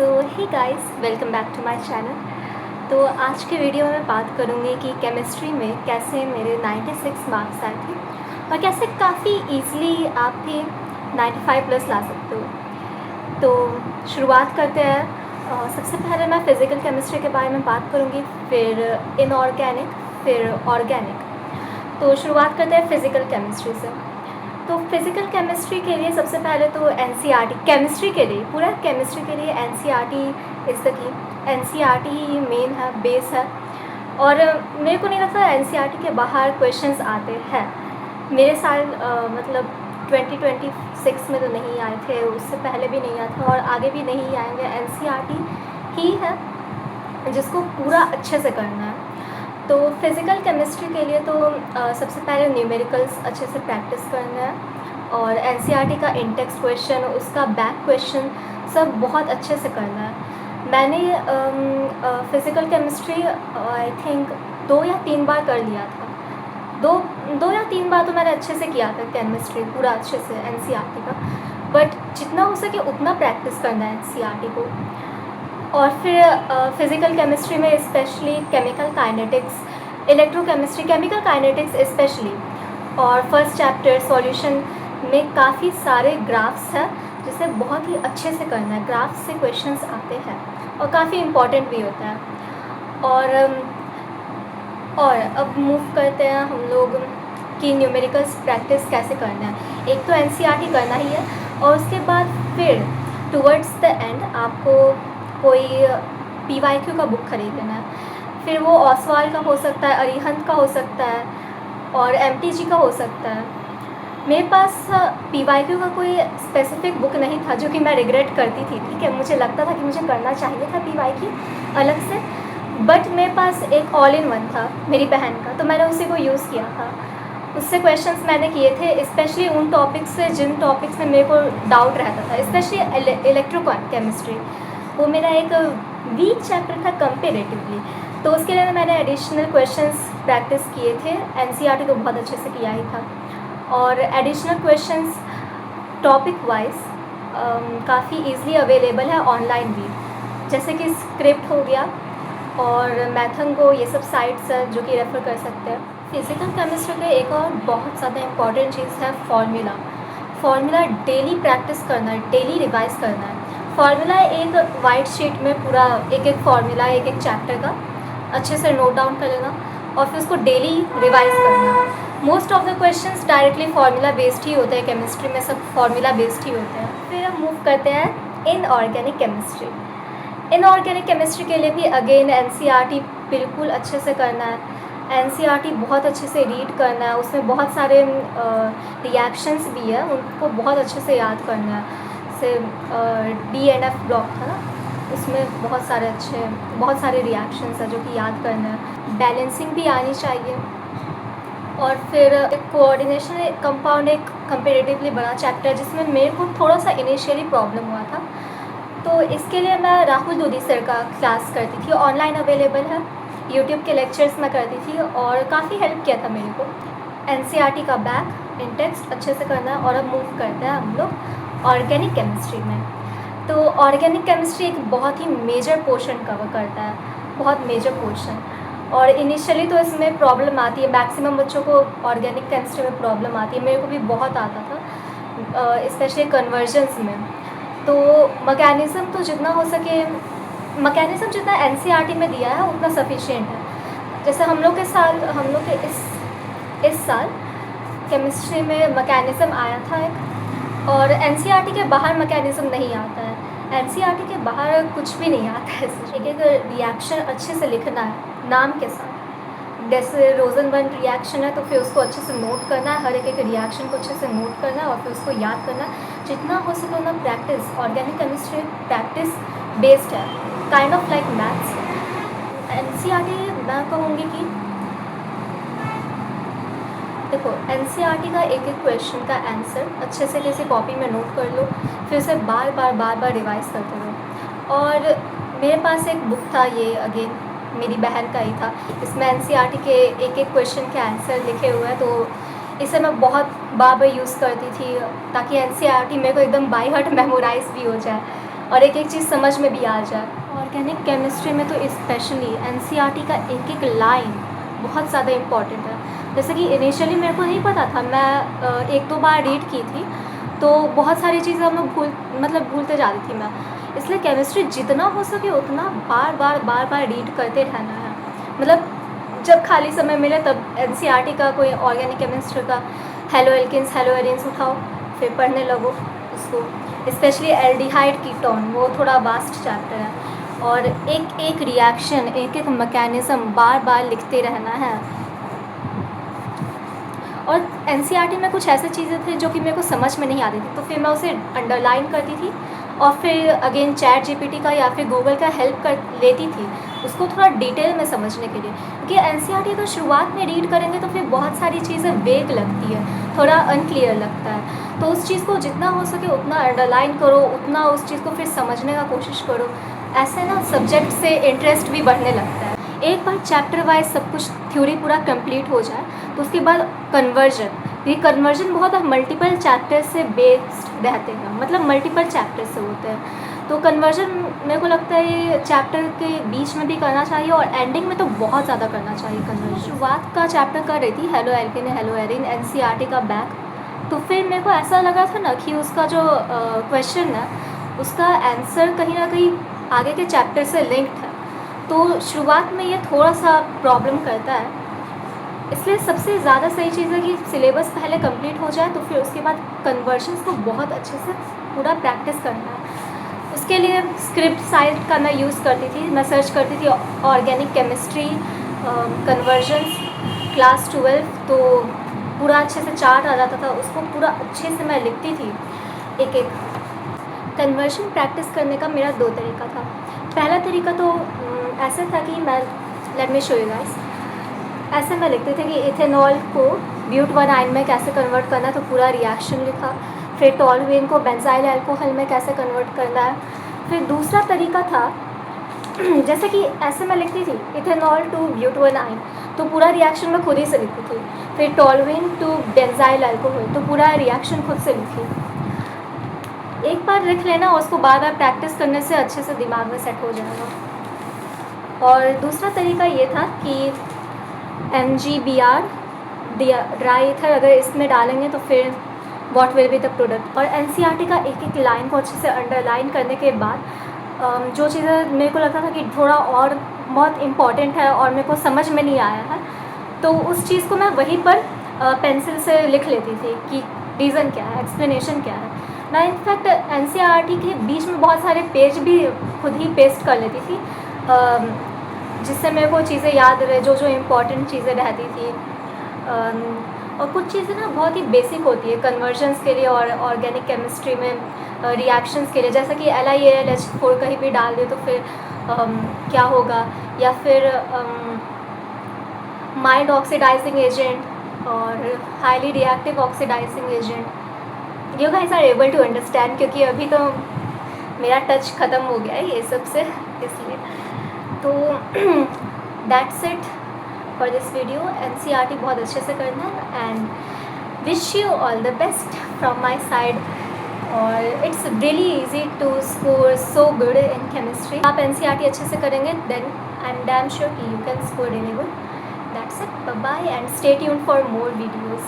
So hey guys, welcome back to my channel. तो आज के वीडियो में मैं बात करूँगी कि केमिस्ट्री में कैसे मेरे 96 मार्क्स आए थे और कैसे काफ़ी इजीली आप भी 95 प्लस ला सकते हो। तो शुरुआत करते हैं। सबसे पहले मैं फ़िज़िकल केमिस्ट्री के बारे में बात करूँगी, फिर इनऑर्गेनिक, फिर ऑर्गेनिक। तो शुरुआत करते हैं फ़िज़िकल केमिस्ट्री से। तो फिज़िकल केमिस्ट्री के लिए सबसे पहले तो एनसीईआरटी, केमिस्ट्री के लिए, पूरा केमिस्ट्री के लिए NCERT is the key. NCERT he main है, बेस है। और मेरे को नहीं लगता एनसीईआरटी के बाहर क्वेश्चंस आते हैं। मेरे साल मतलब 2026 में तो नहीं आए थे, उससे पहले भी नहीं आया था और आगे भी नहीं आएंगे। एनसीईआरटी ही है जिसको पूरा अच्छे से करना है। तो फिज़िकल केमिस्ट्री के लिए तो सबसे पहले न्यूमेरिकल्स अच्छे से प्रैक्टिस करना है और एनसीईआरटी का इंटेक्स क्वेश्चन, उसका बैक क्वेश्चन सब बहुत अच्छे से करना है। मैंने फ़िज़िकल केमिस्ट्री आई थिंक 2 या 3 बार कर लिया था। दो या 3 बार तो मैंने अच्छे से किया था केमिस्ट्री, पूरा अच्छे से एनसीईआरटी का। बट जितना हो सके उतना प्रैक्टिस करना है एनसीईआरटी को। और फिर फ़िज़िकल केमिस्ट्री में specially chemical kinetics, electrochemistry, chemical kinetics specially, और फर्स्ट चैप्टर सॉल्यूशन में काफ़ी सारे ग्राफ्स हैं जिसे बहुत ही अच्छे से करना है। ग्राफ्स से क्वेश्चंस आते हैं और काफ़ी इम्पॉर्टेंट भी होता है। और अब मूव करते हैं हम लोग कि न्यूमेरिकल्स प्रैक्टिस कैसे करना है। एक तो एनसीईआरटी करना ही है और उसके बाद फिर टुवर्ड्स द एंड आपको कोई पीवाईक्यू का बुक खरीद लेना है। फिर वो ओसवाल का हो सकता है, अरिहंत का हो सकता है और एमटीजी का हो सकता है। मेरे पास पीवाईक्यू का कोई स्पेसिफिक बुक नहीं था, जो कि मैं रिग्रेट करती थी। ठीक है, मुझे लगता था कि मुझे करना चाहिए था पीवाईक्यू अलग से, बट मेरे पास एक ऑल इन वन था मेरी बहन का, तो मैंने उसी को यूज़ किया था। उससे क्वेश्चंस मैंने किए थे, स्पेशली उन टॉपिक्स से जिन टॉपिक्स में मेरे को डाउट रहता था, स्पेशली इलेक्ट्रोकेमिस्ट्री। वो मेरा एक वीक चैप्टर था कंपेरेटिवली, तो उसके लिए मैंने एडिशनल क्वेश्चंस प्रैक्टिस किए थे। एनसीईआरटी तो बहुत अच्छे से किया ही था और एडिशनल क्वेश्चंस टॉपिक वाइज काफ़ी ईज़िली अवेलेबल है ऑनलाइन भी, जैसे कि स्क्रिप्ट हो गया और मैथंगो, ये सब साइट्स हैं जो कि रेफ़र कर सकते हैं। फिज़िकल केमिस्ट्री के एक और बहुत ज़्यादा इम्पॉर्टेंट चीज़ है फार्मूला डेली प्रैक्टिस करना है, डेली रिवाइज करना है। फार्मूला एक वाइट शीट में पूरा एक एक फार्मूला एक एक चैप्टर का अच्छे से नोट डाउन कर लेना और फिर उसको डेली रिवाइज करना। Most of the questions directly formula based ही होते हैं, केमिस्ट्री में सब फार्मूला बेस्ड ही होते हैं। फिर हम मूव करते हैं इनऑर्गेनिक केमिस्ट्री। इनऑर्गेनिक केमिस्ट्री के लिए भी अगेन एनसीईआरटी बिल्कुल अच्छे से करना है। एनसीईआरटी बहुत अच्छे से रीड करना है, उसमें बहुत सारे रिएक्शंस भी है, उनको बहुत अच्छे से याद करना है। जैसे DNF ब्लॉक था ना, उसमें बहुत सारे रिएक्शंस हैं जो कि याद करना है। बैलेंसिंग भी आनी चाहिए। और फिर एक कोऑर्डिनेशन कंपाउंड, एक कंपेरेटिवली बड़ा चैप्टर जिसमें मेरे को थोड़ा सा इनिशियली प्रॉब्लम हुआ था, तो इसके लिए मैं राहुल दूधी सर का क्लास करती थी, ऑनलाइन अवेलेबल है, यूट्यूब के लेक्चर्स मैं करती थी और काफ़ी हेल्प किया था मेरे को। एनसीईआरटी का बैक इंटेक्स्ट अच्छे से करना है। और अब मूव करते हैं हम लोग ऑर्गेनिक केमिस्ट्री में। तो ऑर्गेनिक केमिस्ट्री एक बहुत ही मेजर पोर्शन कवर करता है, बहुत मेजर पोर्शन। और इनिशियली तो इसमें प्रॉब्लम आती है, मैक्सिमम बच्चों को ऑर्गेनिक केमिस्ट्री में प्रॉब्लम आती है, मेरे को भी बहुत आता था, स्पेशली कन्वर्जन्स में। तो मैकेनिज़्म तो जितना हो सके, मैकेनिज़्म जितना एनसीईआरटी में दिया है उतना सफिशिएंट है। जैसे हम लोग के इस साल केमिस्ट्री में मैकेनिज़्म आया था एक, और एनसीईआरटी के बाहर मैकेनिज़्म नहीं आता है। एनसीईआरटी के बाहर कुछ भी नहीं आता है। एक एक रिएक्शन अच्छे से लिखना है नाम के साथ। जैसे रोज़नबर्ग रिएक्शन है तो फिर उसको अच्छे से नोट करना है, हर एक रिएक्शन को अच्छे से नोट करना है और फिर उसको याद करना है। जितना हो सके उतना practice. Organic chemistry practice based है, kind of like maths. NCERT मैं कहूँगी कि देखो, एनसीईआरटी का एक एक क्वेश्चन का आंसर अच्छे से किसी कॉपी में नोट कर लो, फिर उसे बार बार रिवाइज करते रहो। और मेरे पास एक बुक था, ये अगेन मेरी बहन का ही था, इसमें एनसीईआरटी के एक एक क्वेश्चन के आंसर लिखे हुए हैं, तो इसे मैं बहुत बार यूज़ करती थी ताकि एनसीईआरटी मेरे को एकदम बाय हार्ट मेमोराइज भी हो जाए। और एक एक चीज़ समझ में भी आ जाए। ऑर्गेनिक केमिस्ट्री में तो स्पेशली एनसीईआरटी का एक एक लाइन बहुत ज़्यादा इम्पॉर्टेंट है। जैसे कि इनिशियली मेरे को नहीं पता था, मैं एक दो बार रीड की थी तो बहुत सारी चीज़ें हम लोग भूलते जा रही थी मैं। इसलिए केमिस्ट्री जितना हो सके उतना बार बार रीड करते रहना है। मतलब जब खाली समय मिले तब एनसीईआरटी का कोई ऑर्गेनिक केमिस्ट्री का हेलो एल्किन्स हेलो एरिन्स उठाओ, फिर पढ़ने लगो उसको। स्पेशली एल्डिहाइड कीटोन, वो थोड़ा वास्ट चैप्टर है और एक एक रिएक्शन, एक एक मैकेनिज़्म बार बार लिखते रहना है। और एनसीईआरटी में कुछ ऐसे चीज़ें थी जो कि मेरे को समझ में नहीं आती थी, तो फिर मैं उसे अंडरलाइन करती थी और फिर अगेन चैट जीपीटी का या फिर गूगल का हेल्प कर लेती थी उसको थोड़ा डिटेल में समझने के लिए। क्योंकि एनसीईआरटी तो शुरुआत में रीड करेंगे तो फिर बहुत सारी चीज़ें वेग लगती है, थोड़ा अनक्लियर लगता है, तो उस चीज़ को जितना हो सके उतना अंडरलाइन करो, उतना उस चीज़ को फिर समझने का कोशिश करो। ऐसे ना सब्जेक्ट से इंटरेस्ट भी बढ़ने लगता है। एक बार चैप्टर वाइज सब कुछ थ्योरी पूरा कंप्लीट हो जाए तो उसके बाद कन्वर्जन, ये कन्वर्जन बहुत मल्टीपल चैप्टर से बेस्ड रहते हैं, मतलब मल्टीपल चैप्टर से होते हैं। तो कन्वर्जन मेरे को लगता है ये चैप्टर के बीच में भी करना चाहिए और एंडिंग में तो बहुत ज़्यादा करना चाहिए कन्वर्जन। शुरुआत का चैप्टर कर रही थी hello Elkin hello Erin NCERT का बैक, तो फिर मेरे को ऐसा लगा था ना कि उसका जो क्वेश्चन है उसका आंसर कहीं ना कहीं आगे के चैप्टर से लिंक्ड है, तो शुरुआत में ये थोड़ा सा प्रॉब्लम करता है। इसलिए सबसे ज़्यादा सही चीज़ है कि सिलेबस पहले कंप्लीट हो जाए तो फिर उसके बाद कन्वर्जन्स को बहुत अच्छे से पूरा प्रैक्टिस करना है। उसके लिए स्क्रिप्ट साइट का मैं यूज़ करती थी, मैं सर्च करती थी ऑर्गेनिक केमिस्ट्री कन्वर्जन्स क्लास 12, तो पूरा अच्छे से चार्ट आ जाता था, उसको पूरा अच्छे से मैं लिखती थी एक एक। कन्वर्जन प्रैक्टिस करने का मेरा दो तरीका था। पहला तरीका तो ऐसा था कि मैं let me show you guys, ऐसे मैं लिखते थे कि इथेनॉल को ब्यूट-1-आइन में कैसे कन्वर्ट करना है, तो पूरा रिएक्शन लिखा। फिर टॉलुएन को बेंजाइल अल्कोहल में कैसे कन्वर्ट करना है। फिर दूसरा तरीका था जैसे कि ऐसे मैं लिखती थी इथेनॉल टू ब्यूट-1-आइन, तो पूरा रिएक्शन मैं खुद ही से लिखती थी। फिर टॉलुएन टू बेंजाइल अल्कोहल, तो पूरा रिएक्शन खुद से लिखी। एक बार लिख लेना और उसको बार बार प्रैक्टिस करने से अच्छे से दिमाग में सेट हो जाएगा। और दूसरा तरीका ये था कि MgBr ड्राई ईथर अगर इसमें डालेंगे तो फिर what will be the product. और एनसीईआरटी का एक एक लाइन को अच्छे से अंडरलाइन करने के बाद जो चीज़ें मेरे को लगता था कि थोड़ा और बहुत इम्पॉर्टेंट है और मेरे को समझ में नहीं आया है, तो उस चीज़ को मैं वहीं पर पेंसिल से लिख लेती थी कि रीज़न क्या है, एक्सप्लेनेशन क्या है। मैं इनफैक्ट एनसीईआरटी के बीच में बहुत सारे पेज भी खुद ही पेस्ट कर लेती थी, जिससे मेरे को चीज़ें याद रहे, जो जो इम्पॉर्टेंट चीज़ें रहती थी। और कुछ चीज़ें ना बहुत ही बेसिक होती है कन्वर्जन्स के लिए और ऑर्गेनिक केमिस्ट्री में रिएक्शंस के लिए, जैसे कि LiAlH4 कहीं भी डाल दे तो फिर क्या होगा, या फिर माइल्ड ऑक्सीडाइजिंग एजेंट और highly reactive oxidising agent. You guys are able to understand, क्योंकि अभी तो मेरा टच ख़त्म हो गया है ये सब से, इसलिए। तो that's it for this video. NCERT बहुत अच्छे से करना है and wish you all the best from my side. और it's really easy to score so good in chemistry. आप एनसीईआरटी अच्छे से करेंगे then I am damn sure कि you can score really good. That's it, bye bye and stay tuned for more videos.